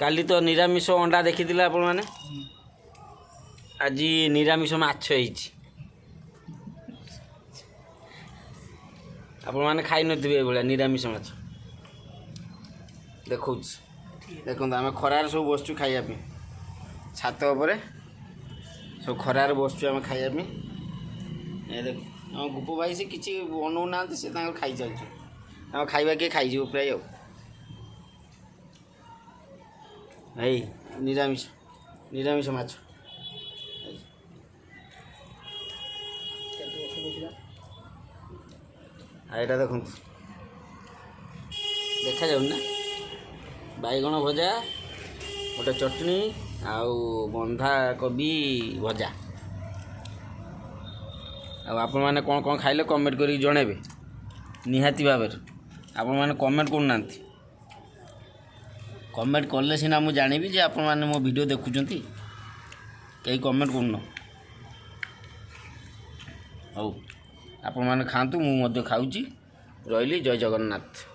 काली तो निरामिष अंडा देखी आपण मैंने आज निरामिष माछ आपण मैंने खाई नथिबे भाया निरामिष माछ देखो देखो आम खरार सब बसचु खाइबा छात उपर सब खरार बसचु आम खाइबा देख आम गुप भाई से किसी बनौ ना से खाई चलु आम खाइबा किए खाई प्राय भाई निरामिष निरामिष माछ एटा देखो देखा जाऊ ना बैगण भजा गोटे चटनी आउ बंधा कोबी भजा आपण मैंने कौन कौन खाइले कमेंट करी जणेबे निहाती भाव आपण मैंने कमेंट करना कमेंट कले सीना मुझे जानिबी जे आपण मैंने मो वीडियो देखुचंती कहीं कमेंट करन हौ आपण मैंने खातु मु खाऊची रही जय जगन्नाथ।